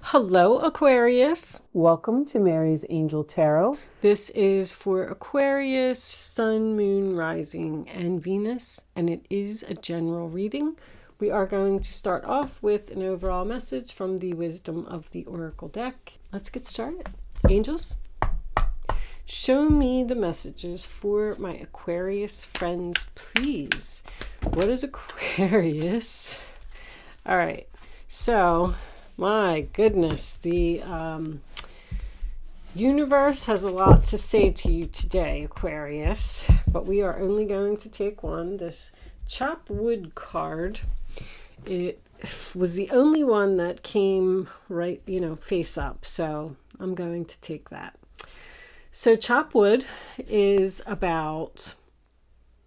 Hello, Aquarius. Welcome to Mary's Angel Tarot. This is for Aquarius, Sun, Moon, Rising, and Venus, and it is a general reading. We are going to start off with an overall message from the Wisdom of the Oracle deck. Let's get started. Angels, show me the messages for my Aquarius friends, please. What is Aquarius? All right, so my goodness, the universe has a lot to say to you today, Aquarius, but we are only going to take one. This chop wood card, it was the only one that came right, face up, so I'm going to take that. So chop wood is about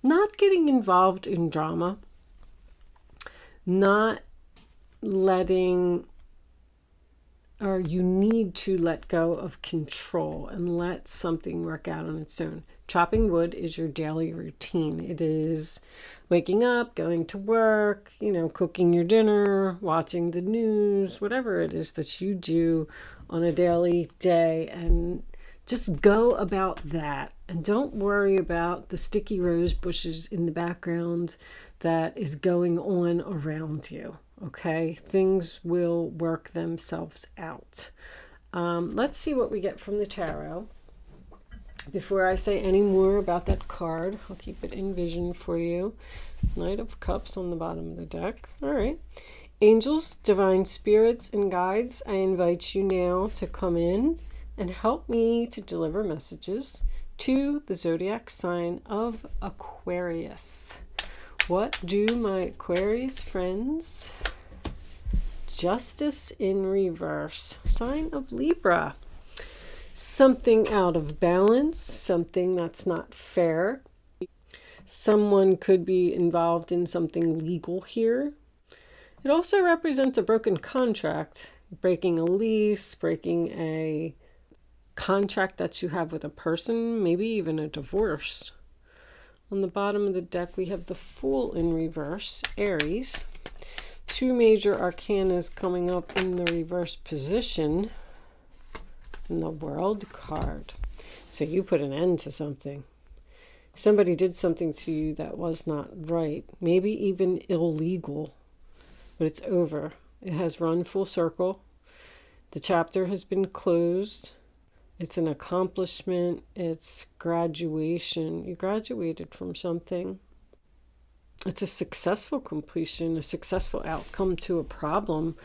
not getting involved in drama, not letting, or you need to let go of control and let something work out on its own. Chopping wood is your daily routine. It is waking up, going to work, cooking your dinner, watching the news, whatever it is that you do on a daily day, and just go about that. And don't worry about the sticky rose bushes in the background that is going on around you. Okay, things will work themselves out. Let's see what we get from the tarot. Before I say any more about that card, I'll keep it in vision for you. Knight of Cups on the bottom of the deck. All right. Angels, divine spirits, and guides, I invite you now to come in and help me to deliver messages to the zodiac sign of Aquarius. What do my Aquarius friends? Justice in reverse. Sign of Libra. Something out of balance, something that's not fair. Someone could be involved in something legal here. It also represents a broken contract, breaking a lease, breaking a contract that you have with a person, maybe even a divorce. On the bottom of the deck, we have the Fool in reverse, Aries. Two major arcanas coming up in the reverse position. And the World card. So you put an end to something. Somebody did something to you that was not right. Maybe even illegal. But it's over. It has run full circle. The chapter has been closed. It's an accomplishment. It's graduation. You graduated from something. It's a successful completion, a successful outcome to a problem.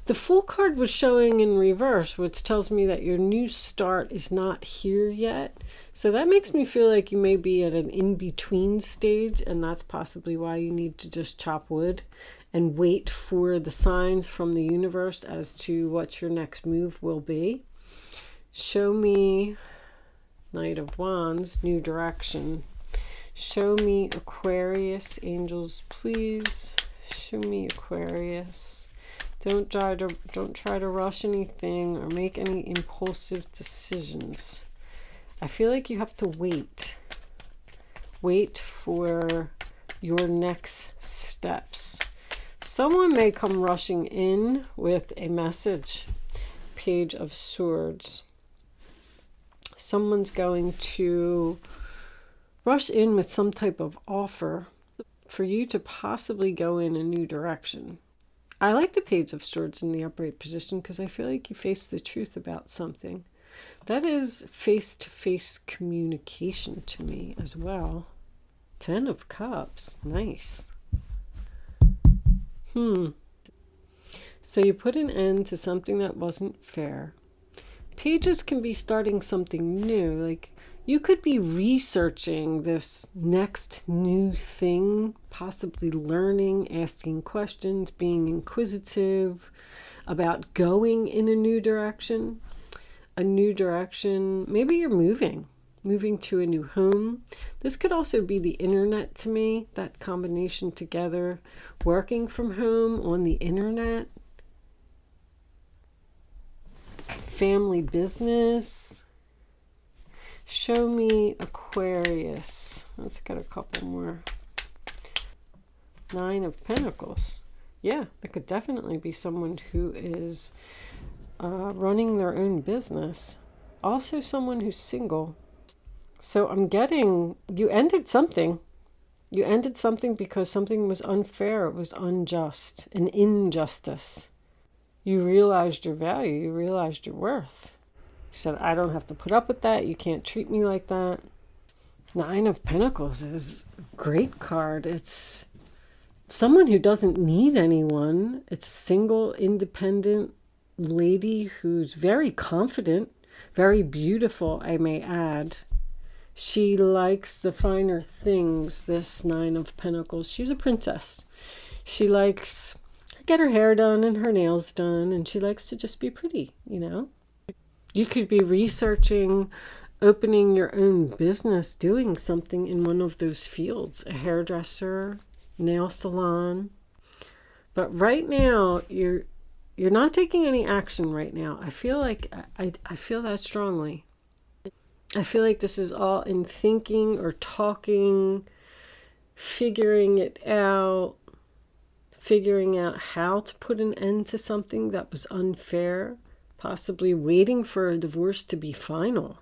The Fool card was showing in reverse, which tells me that your new start is not here yet. So that makes me feel like you may be at an in-between stage, and that's possibly why you need to just chop wood and wait for the signs from the universe as to what your next move will be. Show me Knight of Wands, new direction. Show me Aquarius, angels, please. Show me Aquarius. Don't try to rush anything or make any impulsive decisions. I feel like you have to wait. Wait for your next steps. Someone may come rushing in with a message. Page of Swords. Someone's going to rush in with some type of offer for you to possibly go in a new direction. I like the Page of Swords in the upright position because I feel like you face the truth about something. That is face-to-face communication to me as well. 10 of Cups. Nice. So you put an end to something that wasn't fair. Pages can be starting something new. Like you could be researching this next new thing, possibly learning, asking questions, being inquisitive about going in a new direction. Maybe you're moving to a new home. This could also be the internet to me, that combination together, working from home on the internet. Family business. Show me Aquarius. Let's get a couple more. 9 of Pentacles. Yeah, that could definitely be someone who is running their own business. Also, someone who's single. So I'm getting you ended something. You ended something because something was unfair, it was unjust, an injustice. You realized your value, you realized your worth. You said, I don't have to put up with that, you can't treat me like that. Nine of Pentacles is a great card. It's someone who doesn't need anyone. It's a single, independent lady who's very confident, very beautiful, I may add. She likes the finer things, this Nine of Pentacles. She's a princess. She likes to get her hair done and her nails done, and she likes to just be pretty, you know. You could be researching opening your own business, doing something in one of those fields, a hairdresser, nail salon. But right now, you're not taking any action right now. I feel like I feel that strongly. I feel like this is all in thinking or talking, figuring it out, figuring out how to put an end to something that was unfair, possibly waiting for a divorce to be final.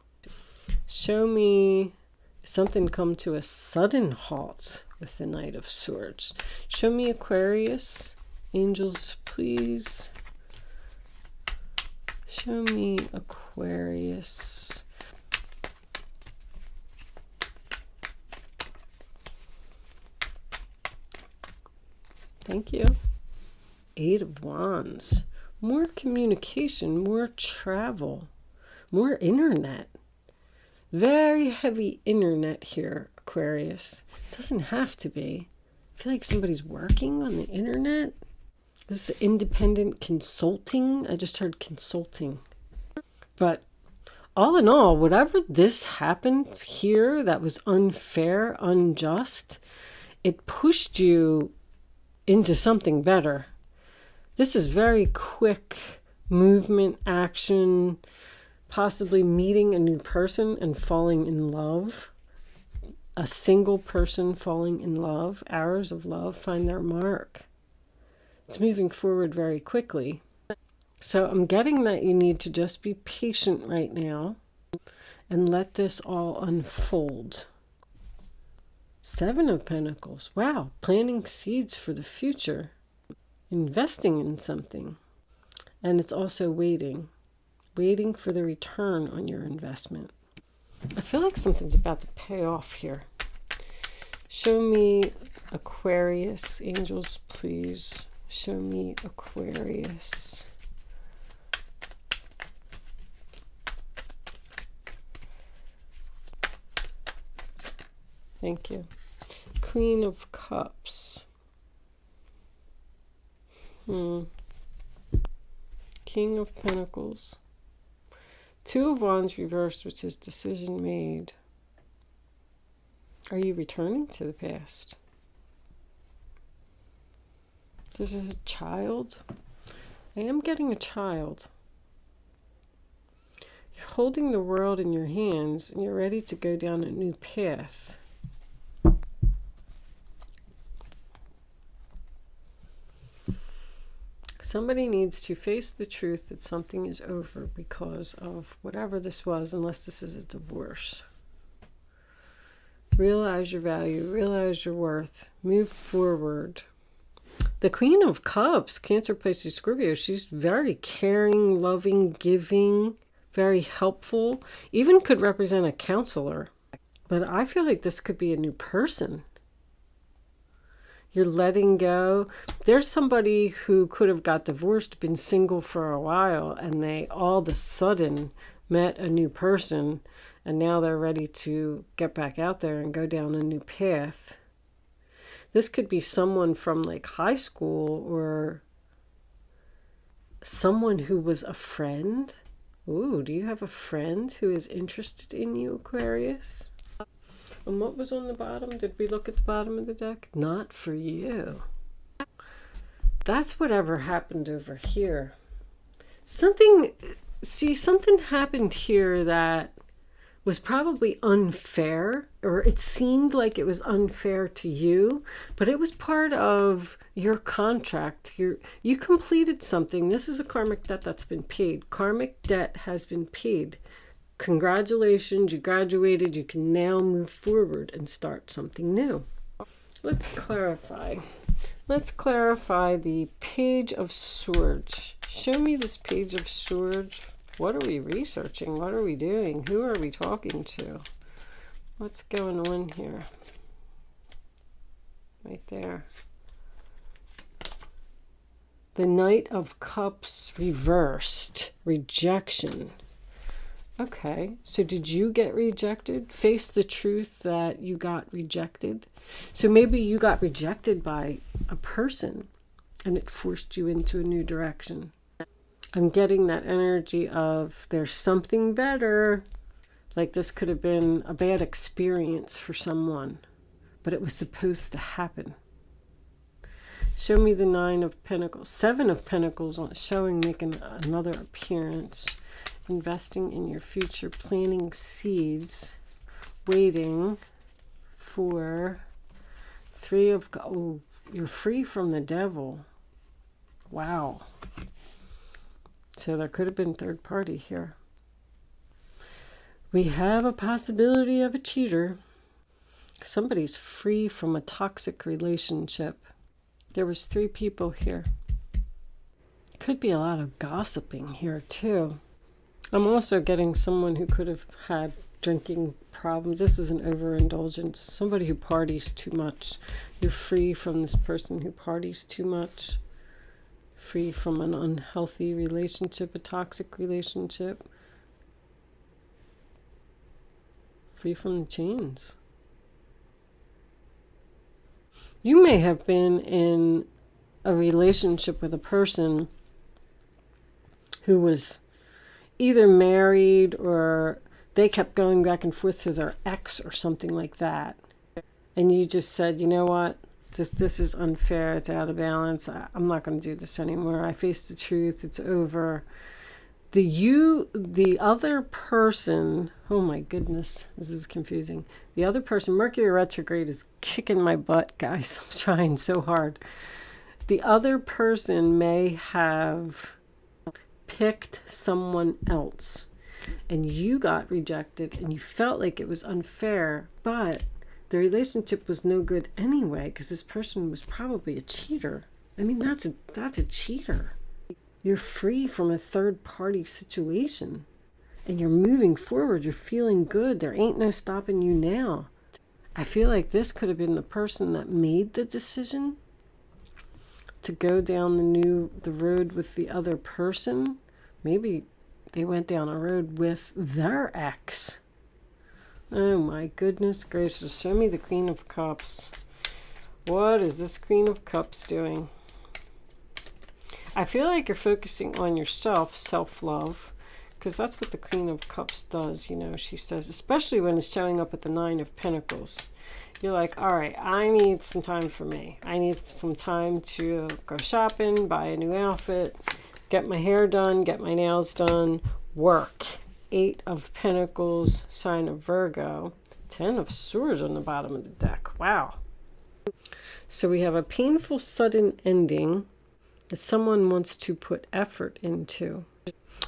Show me something come to a sudden halt with the Knight of Swords. Show me Aquarius. Angels, please. Show me Aquarius. Thank you. Eight of Wands. More communication, more travel, more internet. Very heavy internet here, Aquarius. Doesn't have to be. I feel like somebody's working on the internet. This is independent consulting. I just heard consulting. But all in all, whatever this happened here that was unfair, unjust, it pushed you into something better. This is very quick movement, action, possibly meeting a new person and falling in love. A single person falling in love. Arrows of love find their mark. It's moving forward very quickly. So I'm getting that you need to just be patient right now and let this all unfold. Seven of Pentacles. Wow, planting seeds for the future. Investing in something. And it's also waiting for the return on your investment. I feel like something's about to pay off here. Show me Aquarius. Angels, please. Show me Aquarius. Thank you. Queen of Cups. King of Pentacles. Two of Wands reversed, which is decision made. Are you returning to the past? This is a child. I am getting a child. You're holding the world in your hands and you're ready to go down a new path. Somebody needs to face the truth that something is over because of whatever this was, unless this is a divorce. Realize your value, realize your worth, move forward. The Queen of Cups, Cancer, Pisces, Scorpio, she's very caring, loving, giving, very helpful, even could represent a counselor. But I feel like this could be a new person. You're letting go. There's somebody who could have got divorced, been single for a while, and they all of a sudden met a new person, and now they're ready to get back out there and go down a new path. This could be someone from like high school or someone who was a friend. Ooh, do you have a friend who is interested in you, Aquarius? And what was on the bottom? Did we look at the bottom of the deck? Not for you. That's whatever happened over here. Something happened here that was probably unfair, or it seemed like it was unfair to you, but it was part of your contract. You completed something. This is a karmic debt that's been paid. Karmic debt has been paid. Congratulations, you graduated. You can now move forward and start something new. Let's clarify. Let's clarify the Page of Swords. Show me this Page of Swords. What are we researching? What are we doing? Who are we talking to? What's going on here? Right there. The Knight of Cups reversed. Rejection. Okay, so did you get rejected? Face the truth that you got rejected. So maybe you got rejected by a person and it forced you into a new direction. I'm getting that energy of there's something better. Like this could have been a bad experience for someone, but it was supposed to happen. Show me the Nine of Pentacles. Seven of Pentacles showing, making another appearance. Investing in your future, planting seeds, waiting for Three of... Oh, you're free from the devil. Wow. So there could have been third party here. We have a possibility of a cheater. Somebody's free from a toxic relationship. There was 3 people here. Could be a lot of gossiping here too. I'm also getting someone who could have had drinking problems. This is an overindulgence. Somebody who parties too much. You're free from this person who parties too much. Free from an unhealthy relationship, a toxic relationship. Free from the chains. You may have been in a relationship with a person who was either married or they kept going back and forth to their ex or something like that. And you just said, you know what? This is unfair. It's out of balance. I'm not going to do this anymore. I face the truth. It's over. The other person, oh my goodness, this is confusing. The other person, Mercury retrograde is kicking my butt, guys. I'm trying so hard. The other person may have picked someone else and you got rejected and you felt like it was unfair, but the relationship was no good anyway because this person was probably a cheater. I mean, that's a cheater. You're free from a third party situation and you're moving forward. You're feeling good. There ain't no stopping you now. I feel like this could have been the person that made the decision to go down the road with the other person. Maybe they went down a road with their ex. Oh my goodness gracious. Show me the Queen of Cups. What is this Queen of Cups doing? I feel like you're focusing on yourself, self-love, because that's what the Queen of Cups does. You know, she says, especially when it's showing up at the Nine of Pentacles. You're like, all right, I need some time for me. I need some time to go shopping, buy a new outfit, get my hair done, get my nails done, work. 8 of Pentacles, sign of Virgo. 10 of Swords on the bottom of the deck. Wow. So we have a painful sudden ending that someone wants to put effort into.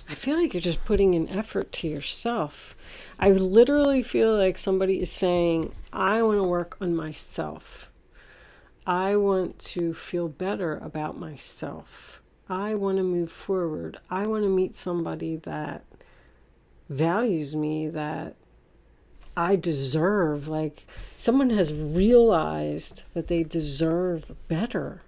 I feel like you're just putting in effort to yourself. I literally feel like somebody is saying, I want to work on myself. I want to feel better about myself. I want to move forward. I want to meet somebody that values me, that I deserve. Like someone has realized that they deserve better.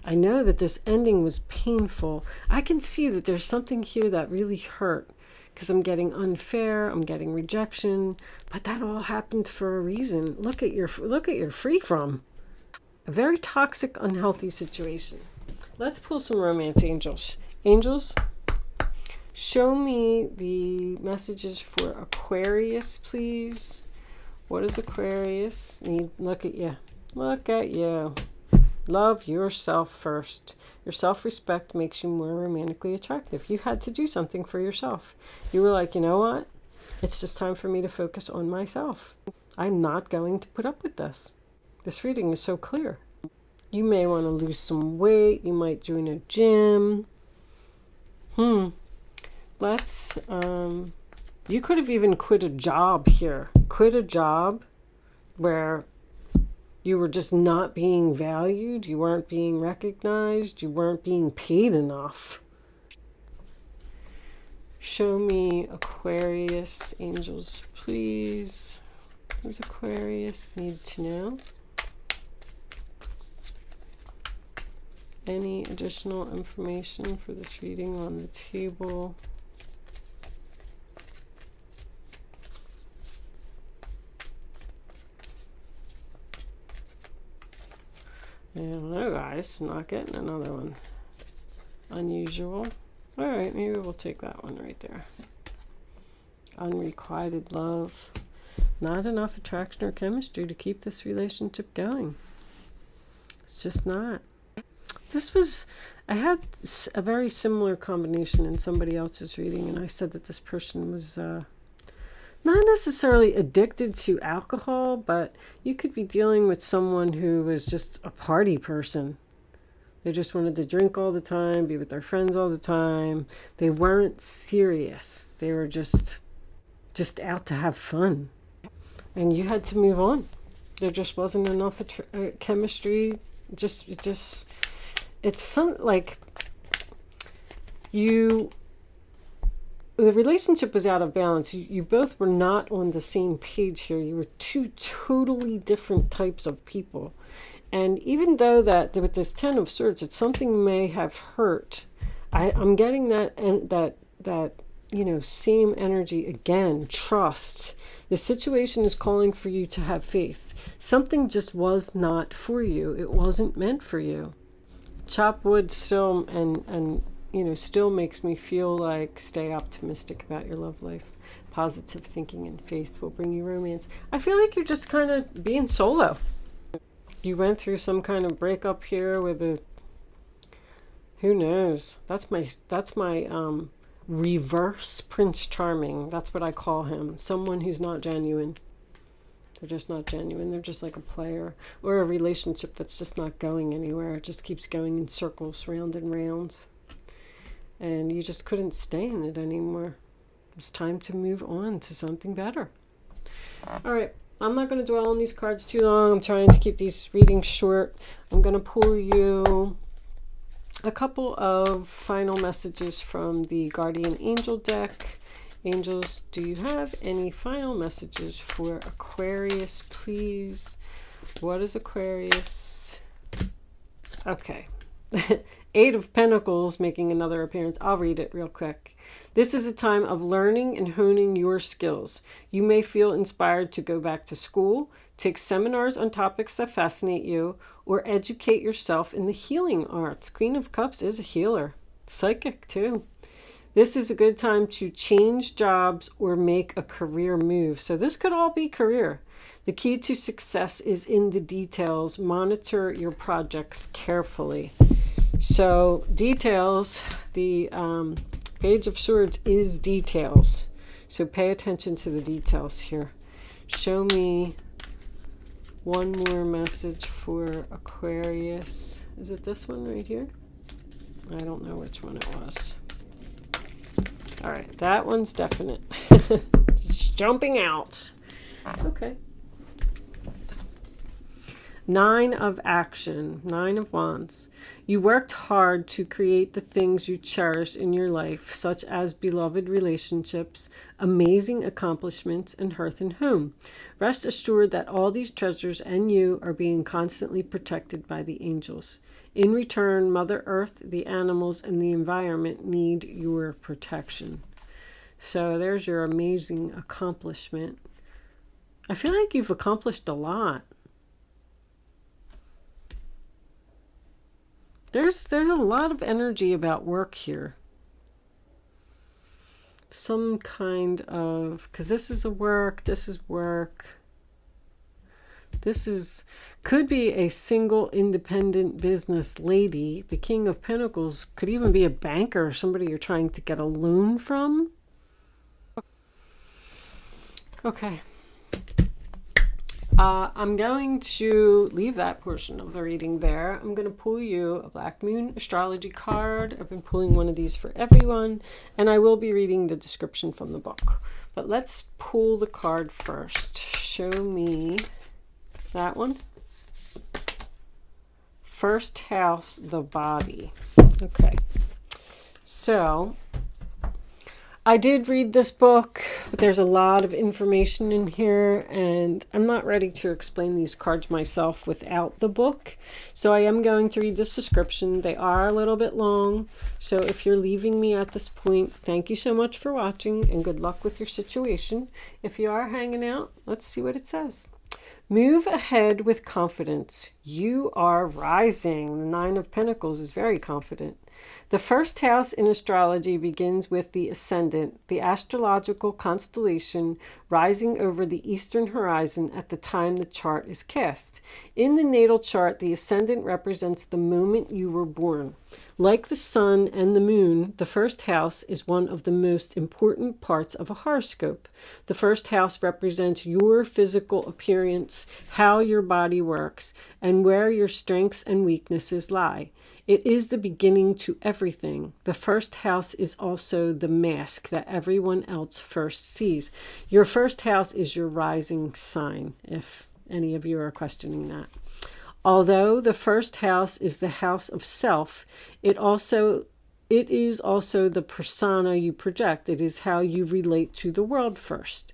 I know that this ending was painful. I can see that there's something here that really hurt because I'm getting unfair, I'm getting rejection, but that all happened for a reason. Look at your free from. A very toxic, unhealthy situation. Let's pull some romance angels. Angels, show me the messages for Aquarius, please. What is Aquarius? Look at you. Look at you. Love yourself first. Your self-respect makes you more romantically attractive. You had to do something for yourself. You were like, you know what? It's just time for me to focus on myself. I'm not going to put up with this. This reading is so clear. You may want to lose some weight. You might join a gym. Let's, you could have even quit a job here. Quit a job where you were just not being valued. You weren't being recognized. You weren't being paid enough. Show me Aquarius angels, please. What does Aquarius need to know? Any additional information for this reading on the table? I don't know, guys. I'm not getting another one. Unusual. All right, maybe we'll take that one right there. Unrequited love. Not enough attraction or chemistry to keep this relationship going. It's just not. I had a very similar combination in somebody else's reading, and I said that this person was not necessarily addicted to alcohol, but you could be dealing with someone who was just a party person. They just wanted to drink all the time, be with their friends all the time. They weren't serious. They were just out to have fun. And you had to move on. There just wasn't enough chemistry. It's some like the relationship was out of balance. You both were not on the same page here. You were two totally different types of people. And even though that with this Ten of Swords, it's something may have hurt, I'm getting that same energy again. Trust. The situation is calling for you to have faith. Something just was not for you. It wasn't meant for you. Chop wood still and still makes me feel like stay optimistic about your love life. Positive thinking and faith will bring you romance. I feel like you're just kind of being solo. You went through some kind of breakup here with who knows? That's my reverse Prince Charming. That's what I call him. Someone who's not genuine. They're just not genuine. They're just like a player or a relationship that's just not going anywhere. It just keeps going in circles, round and round. And you just couldn't stay in it anymore. It's time to move on to something better. All right. I'm not going to dwell on these cards too long. I'm trying to keep these readings short. I'm going to pull you a couple of final messages from the Guardian Angel deck. Angels, do you have any final messages for Aquarius, please? What is Aquarius? Okay. Eight of Pentacles making another appearance. I'll read it real quick. This is a time of learning and honing your skills. You may feel inspired to go back to school, take seminars on topics that fascinate you, or educate yourself in the healing arts. Queen of Cups is a healer. Psychic too. This is a good time to change jobs or make a career move. So this could all be career. The key to success is in the details. Monitor your projects carefully. So details, the Page of Swords is details. So pay attention to the details here. Show me one more message for Aquarius. Is it this one right here? I don't know which one it was. All right, that one's definite. Just jumping out. Okay. Nine of Action, Nine of Wands. You worked hard to create the things you cherish in your life, such as beloved relationships, amazing accomplishments, and hearth and home. Rest assured that all these treasures and you are being constantly protected by the angels. In return, Mother Earth, the animals, and the environment need your protection. So there's your amazing accomplishment. I feel like you've accomplished a lot. There's a lot of energy about work here. Some kind of, because this is work. This could be a single independent business lady. The King of Pentacles could even be a banker, somebody you're trying to get a loan from. Okay. I'm going to leave that portion of the reading there. I'm going to pull you a Black Moon astrology card. I've been pulling one of these for everyone, and I will be reading the description from the book. But let's pull the card first. Show me that one. First house, the body. Okay. So I did read this book, but there's a lot of information in here, and I'm not ready to explain these cards myself without the book. So I am going to read this description. They are a little bit long, so if you're leaving me at this point, thank you so much for watching, and good luck with your situation. If you are hanging out, let's see what it says. Move ahead with confidence. You are rising. The Nine of Pentacles is very confident. The first house in astrology begins with the ascendant, the astrological constellation rising over the eastern horizon at the time the chart is cast. In the natal chart, the ascendant represents the moment you were born. Like the sun and the moon, the first house is one of the most important parts of a horoscope. The first house represents your physical appearance, how your body works, and where your strengths and weaknesses lie. It is the beginning to everything. The first house is also the mask that everyone else first sees. Your first house is your rising sign, if any of you are questioning that. Although the first house is the house of self, it is also the persona you project. It is how you relate to the world first.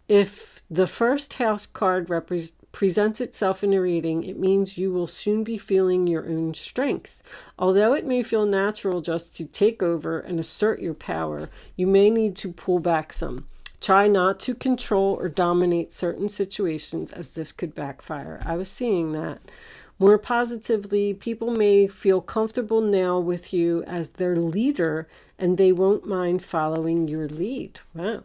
If the first house card presents itself in a reading, it means you will soon be feeling your own strength. Although it may feel natural just to take over and assert your power, you may need to pull back some. Try not to control or dominate certain situations, as this could backfire. I was seeing that. More positively, people may feel comfortable now with you as their leader, and they won't mind following your lead. Wow.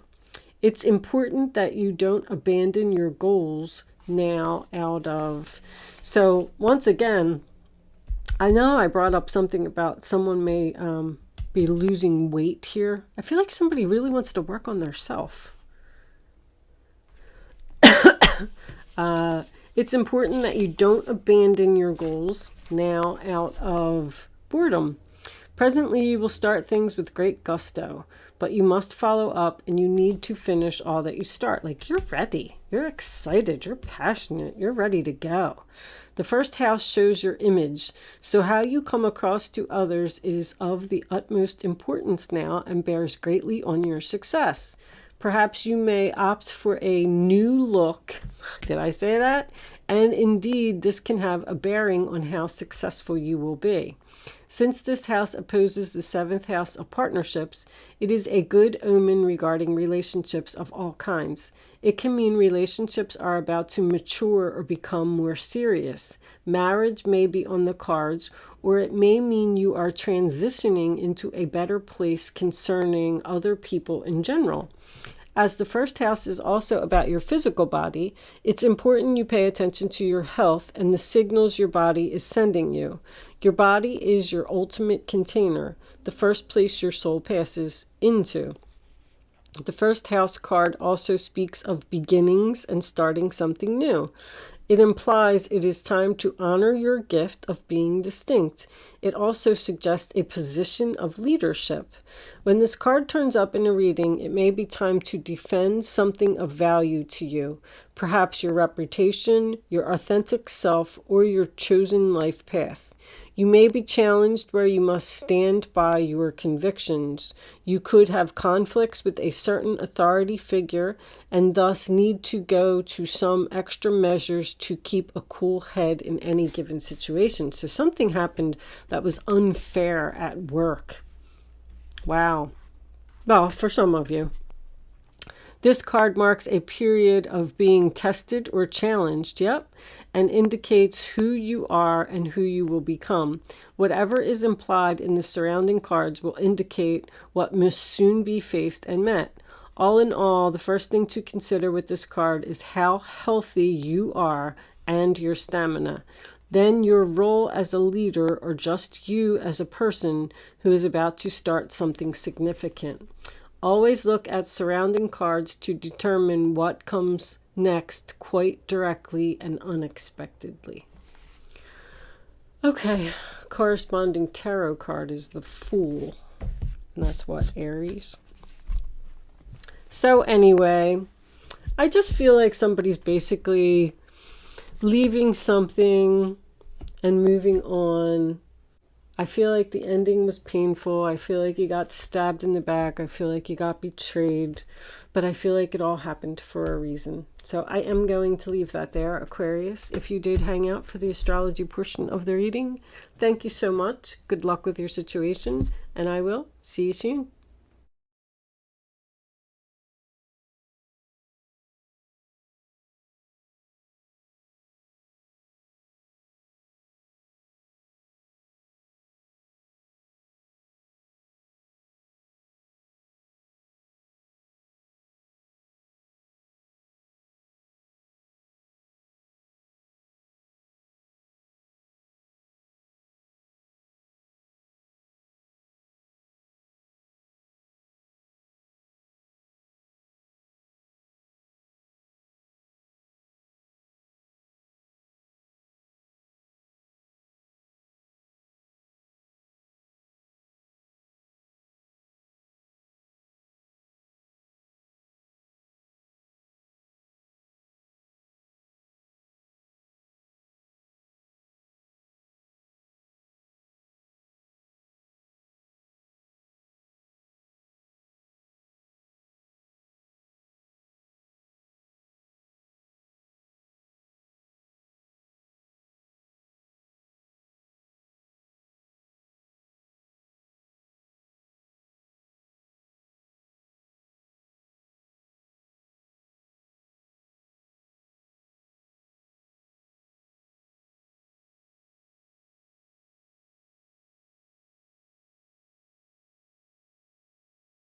It's important that you don't abandon your goals now out of... So once again, I know I brought up something about someone may be losing weight here. I feel like somebody really wants to work on their self. It's important that you don't abandon your goals now out of boredom. Presently, you will start things with great gusto, but you must follow up and you need to finish all that you start. Like, you're ready, you're excited, you're passionate, you're ready to go. The first house shows your image, so how you come across to others is of the utmost importance now and bears greatly on your success. Perhaps you may opt for a new look. Did I say that? And indeed, this can have a bearing on how successful you will be. Since this house opposes the seventh house of partnerships, it is a good omen regarding relationships of all kinds. It can mean relationships are about to mature or become more serious. Marriage may be on the cards, or it may mean you are transitioning into a better place concerning other people in general. As the first house is also about your physical body, it's important you pay attention to your health and the signals your body is sending you. Your body is your ultimate container, the first place your soul passes into. The first house card also speaks of beginnings and starting something new. It implies it is time to honor your gift of being distinct. It also suggests a position of leadership. When this card turns up in a reading, it may be time to defend something of value to you. Perhaps your reputation, your authentic self, or your chosen life path. You may be challenged where you must stand by your convictions. You could have conflicts with a certain authority figure and thus need to go to some extra measures to keep a cool head in any given situation. So something happened that was unfair at work. Wow. Well, for some of you. This card marks a period of being tested or challenged, and indicates who you are and who you will become. Whatever is implied in the surrounding cards will indicate what must soon be faced and met. All in all, the first thing to consider with this card is how healthy you are and your stamina. Then your role as a leader, or just you as a person who is about to start something significant. Always look at surrounding cards to determine what comes next quite directly and unexpectedly. Okay, corresponding tarot card is the Fool. And that's what, Aries? So anyway, I just feel like somebody's basically leaving something and moving on. I feel like the ending was painful. I feel like you got stabbed in the back. I feel like you got betrayed. But I feel like it all happened for a reason. So I am going to leave that there, Aquarius. If you did hang out for the astrology portion of the reading, thank you so much. Good luck with your situation. And I will see you soon.